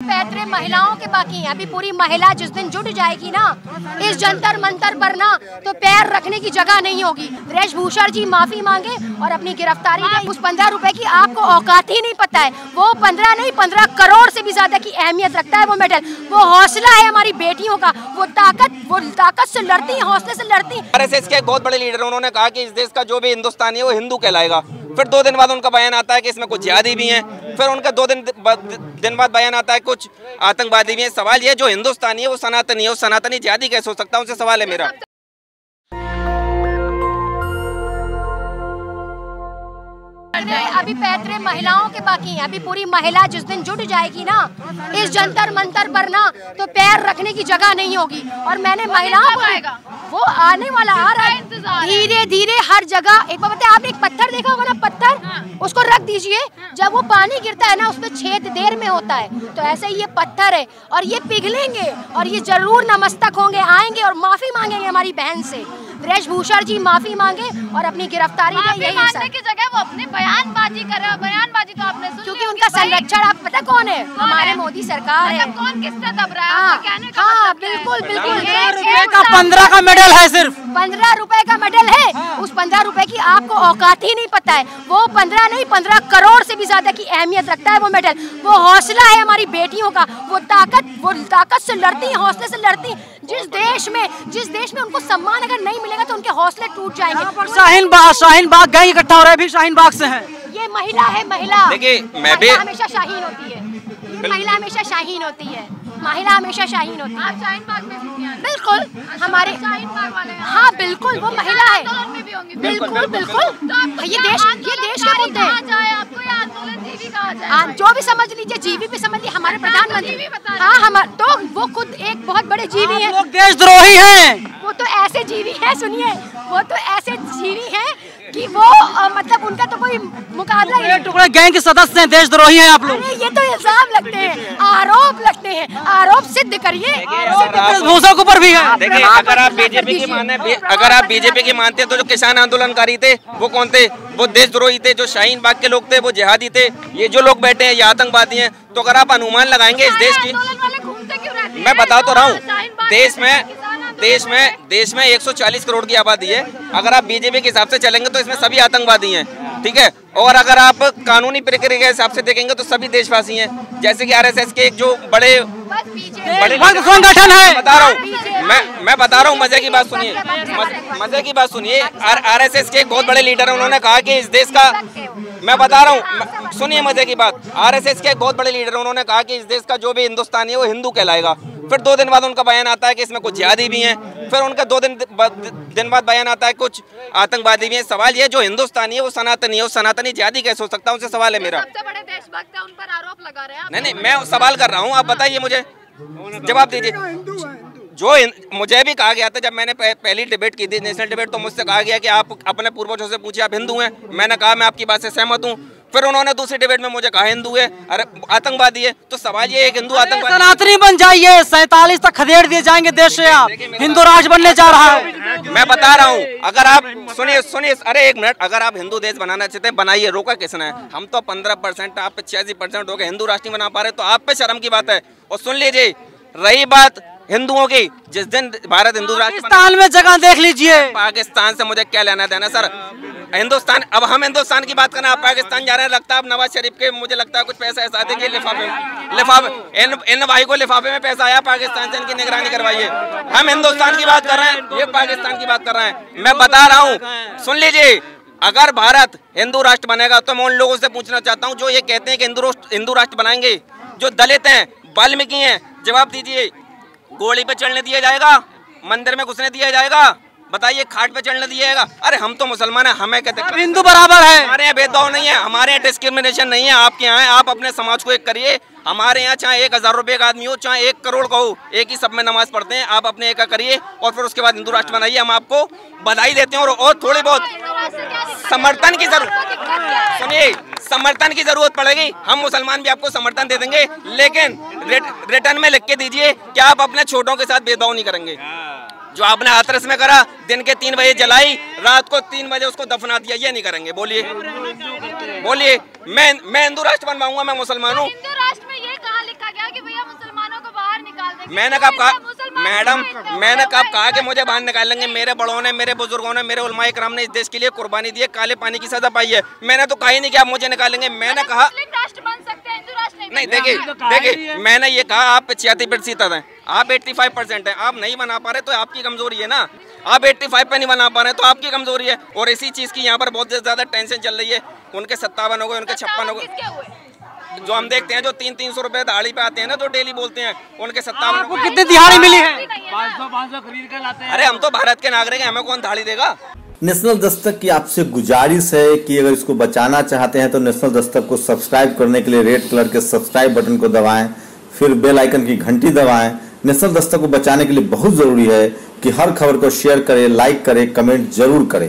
पैतरे महिलाओं के बाकी हैं। अभी पूरी महिला जिस दिन जुट जाएगी ना इस जंतर मंतर पर ना, तो पैर रखने की जगह नहीं होगी। ब्रज भूषण जी माफी मांगे और अपनी गिरफ्तारी दें। उस 15 रुपए की आपको औकात ही नहीं पता है। वो 15 नहीं 15 करोड़ से भी ज्यादा की अहमियत रखता है वो मेडल। वो हौसला है हमारी बेटियों का, वो ताकत से लड़ती है, हौसले से लड़ती है। आरएसएस के एक बहुत बड़े लीडर उन्होंने कहा कि इस देश का जो भी हिंदुस्तानी है वो हिंदू कहलाएगा। फिर 2 दिन बाद उनका बयान आता है कि इसमें कुछ जिहादी भी हैं। फिर उनका 2 दिन बाद बयान आता है कुछ आतंकवादी भी हैं। सवाल ये, जो हिंदुस्तानी है वो सनातनी है, वो सनातनी जिहादी कैसे हो सकता है? उनसे सवाल है मेरा। अभी पैतरे महिलाओं के बाकी हैं। अभी पूरी महिला जिस दिन जुट जाएगी ना इस जंतर मंतर पर ना, तो पैर रखने की जगह नहीं होगी। और मैंने महिलाओं को, वो आने वाला आ रहा है धीरे धीरे हर जगह। एक बार बताइए, आपने एक पत्थर देखा होगा ना, पत्थर उसको रख दीजिए, जब वो पानी गिरता है ना उसमें छेद देर में होता है। तो ऐसे ही ये पत्थर है और ये पिघलेंगे और ये जरूर नमस्तक होंगे, आएंगे और माफी मांगेंगे हमारी बहन से। ब्रज भूषण जी माफी मांगे और अपनी गिरफ्तारी दें। यही मांगने की जगह वो अपनी बयानबाजी कर रहे हैं। बयानबाजी तो आपने सुन, क्योंकि उनका संरक्षण आप पता कौन है? हमारे मोदी सरकार है। कौन किससे दब रहा है? हाँ बिल्कुल बिल्कुल। 15 का मेडल है, सिर्फ 15 रुपए का मेडल है। उस 15 रुपए की आपको औकात ही नहीं पता है। वो 15 नहीं 15 करोड़ से भी ज्यादा की अहमियत रखता है वो मेडल। वो हौसला है हमारी बेटियों का, वो ताकत से लड़ती है, हौसले से लड़ती है। जिस देश में उनको सम्मान अगर नहीं मिलेगा तो उनके हौसले टूट जाएंगे। शाहीन बाग गैंग इकट्ठा हो रहा है, भी शाहीन बाग से है। ये महिला है, महिला। देखिए, मैं भी हमेशा शाहीन होती है। महिला हमेशा शाहीन होती है। महिला हमेशा शाहीन होती है। आप शाहीन बाग में भी हैं? बिल्कुल, हमारे शाहीन बाग वाले। हाँ बिल्कुल, वो महिला है। बिल्कुल बिल्कुल। ये देश के मुद्दे हैं। जो भी समझ लीजिए, जीवी भी समझ लीजिए, हमारे प्रधानमंत्री। हाँ हमारे तो वो खुद एक बहुत बड़े जीवी हैं। देशद्रोही हैं। वो तो ऐसे जीवी हैं, सुनिए, वो तो ऐसे जीवी हैं कि वो मतलब उनका तो कोई मुकाबला ही नहीं। टुकड़े गैंग के सदस्य हैं, देशद्रोही हैं आप लोग। ये तो इल्जाम लगते हैं, आरोप लगते हैं। आरोप सिद्ध करिए। भूषण के ऊपर भी है। देखिए, अगर आप बीजेपी की मानते हैं तो जो किसान आंदोलनकारी थे वो कौन थे? वो देशद्रोही थे। जो शाहीन बाग के लोग थे वो जिहादी थे। ये जो लोग बैठे हैं ये आतंकवादी हैं। तो अगर आप अनुमान लगाएंगे इस देश की, मैं बता तो रहा हूँ, देश में 140 करोड़ की आबादी है। अगर आप बीजेपी के हिसाब से चलेंगे तो इसमें सभी आतंकवादी हैं, ठीक है। और अगर आप कानूनी प्रक्रिया के हिसाब से देखेंगे तो सभी देशवासी हैं। जैसे कि आरएसएस के एक जो बड़े संगठन है, मैं बता रहा हूँ, मजे की बात सुनिए। आरएसएस के एक बहुत बड़े लीडर उन्होंने कहा कि इस देश का, मैं बता रहा हूँ, सुनिए मजे की बात। आरएसएस के एक बहुत बड़े लीडर उन्होंने कहा कि इस देश का जो भी हिंदुस्तानी है वो हिंदू कहलाएगा। फिर 2 दिन बाद उनका बयान आता है कि इसमें कुछ जिहादी भी हैं। फिर उनका 2 दिन बाद बयान आता है कुछ आतंकवादी भी हैं। सवाल ये, जो हिंदुस्तानी है वो सनातनी है, वो सनातनी जिहादी कैसे हो सकता है? उनसे सवाल है मेरा। सबसे बड़े देशभक्त हैं, उन पर आरोप लगा रहे हैं। नहीं, मैं सवाल कर रहा हूँ, आप बताइए, मुझे जवाब दीजिए। जो मुझे भी कहा गया था जब मैंने पहली डिबेट की थी, नेशनल डिबेट, तो मुझसे कहा गया कि आप अपने पूर्वजों से पूछिए आप हिंदू हैं। मैंने कहा मैं आपकी बात से सहमत हूँ। फिर उन्होंने दूसरी डिबेट में मुझे कहा हिंदू है, अरे आतंकवादी है। तो सवाल ये, एक हिंदू आतंकवादी सनातनी बन जाइए, 47 तक खदेड़ दिए जाएंगे देश से। आप हिंदू राज बनने जा रहा है। मैं बता रहा हूँ, अगर आप सुनिए, अरे एक मिनट, अगर आप हिंदू देश बनाना चाहते हैं बनाइए, रोका किसने है? हम तो 15%, आप पे 86% हो गए, हिंदू राष्ट्र बना पा रहे, तो आप पे शर्म की बात है। और सुन लीजिए, रही बात हिंदुओं की, जिस दिन भारत हिंदू राष्ट्र, पाकिस्तान में जगह देख लीजिए। पाकिस्तान से मुझे क्या लेना देना सर? हिंदुस्तान, अब हम हिंदुस्तान की बात करना, आप पाकिस्तान जा रहे हैं। लगता है अब नवाज शरीफ के, मुझे लगता है कुछ पैसा ऐसा देंगे लिफाफे इन भाई को लिफाफे में पैसा आया पाकिस्तान से, इनकी निगरानी करवाइए। हम हिंदुस्तान की बात कर रहे हैं, ये पाकिस्तान की बात कर रहे हैं। मैं बता रहा हूँ, सुन लीजिए, अगर भारत हिंदू राष्ट्र बनेगा तो मैं उन लोगों से पूछना चाहता हूँ जो ये कहते हैं कि हिंदू राष्ट्र बनाएंगे, जो दलित हैं, वाल्मीकि हैं, जवाब दीजिए। गोली पे चढ़ने दिया जाएगा? मंदिर में घुसने दिया जाएगा? बताइए, खाट पे चढ़ने दिया जाएगा? अरे हम तो मुसलमान हैं, हमें कहते हैं हिंदू बराबर है। हमारे यहाँ भेदभाव नहीं है, हमारे यहाँ डिस्क्रिमिनेशन नहीं है। आपके यहाँ है, आप अपने समाज को एक करिए। हमारे यहाँ चाहे 1000 रुपये का आदमी हो, चाहे 1 करोड़ का हो, एक ही सब में नमाज पढ़ते हैं। आप अपने एक का करिए और फिर उसके बाद हिंदू राष्ट्र बनाइए। हम आपको बधाई देते हैं। और थोड़ी बहुत समर्थन की जरूरत, सुनिए, समर्थन की जरूरत पड़ेगी, हम मुसलमान भी आपको समर्थन दे देंगे, लेकिन रिटर्न में लिख के दीजिए कि आप अपने छोटों के साथ भेदभाव नहीं करेंगे। जो आपने हाथरस में करा, दिन के 3 बजे जलाई, रात को 3 बजे उसको दफना दिया, ये नहीं करेंगे। बोलिए, मैं हिंदू राष्ट्र बनवाऊंगा, मैं मुसलमान हूँ। हिंदू राष्ट्र में ये कहाँ लिखा गया है कि भैया मुसलमानों को बाहर निकाल देंगे। मैंने कब कहा मैडम, मैंने कब कहा कि मुझे बाहर निकाल लेंगे? मेरे बड़ों ने, मेरे बुजुर्गों ने, मेरे उलमाए किराम ने इस देश के लिए कुर्बानी दी है, काले पानी की सजा पाई है। मैंने तो कहा ही नहीं कि आप मुझे निकालेंगे। मैंने कहा राष्ट्र बन सकते हैं, हिंदू राष्ट्र नहीं। देखिए मैंने ये कहा आप 76% हैं, आप 85% हैं, आप नहीं बना पा रहे तो आपकी कमजोरी है ना। आप 85 पे नहीं बना पा रहे तो आपकी कमजोरी है। और इसी चीज की यहाँ पर बहुत ज्यादा टेंशन चल रही है। उनके 57 हो गए, उनके 56 हो गए, जो हम देखते हैं जो 300-300 रुपए दिहाड़ी पे आते हैं ना, जो डेली बोलते हैं, उनके 57 हो गए। कितनी दिहाड़ी मिली है? 500 खरीद कर लाते हैं। अरे हम तो भारत के नागरिक हैं, हमें कौन दिहाड़ी देगा? नेशनल दस्तक की आपसे गुजारिश है कि अगर इसको बचाना चाहते हैं तो नेशनल दस्तक को सब्सक्राइब करने के लिए रेड कलर के सब्सक्राइब बटन को दबाएं, फिर बेल आइकन की घंटी दबाएं। नेशनल दस्तक को बचाने के लिए बहुत जरूरी है कि हर खबर को शेयर करें, लाइक करें, कमेंट जरूर करें।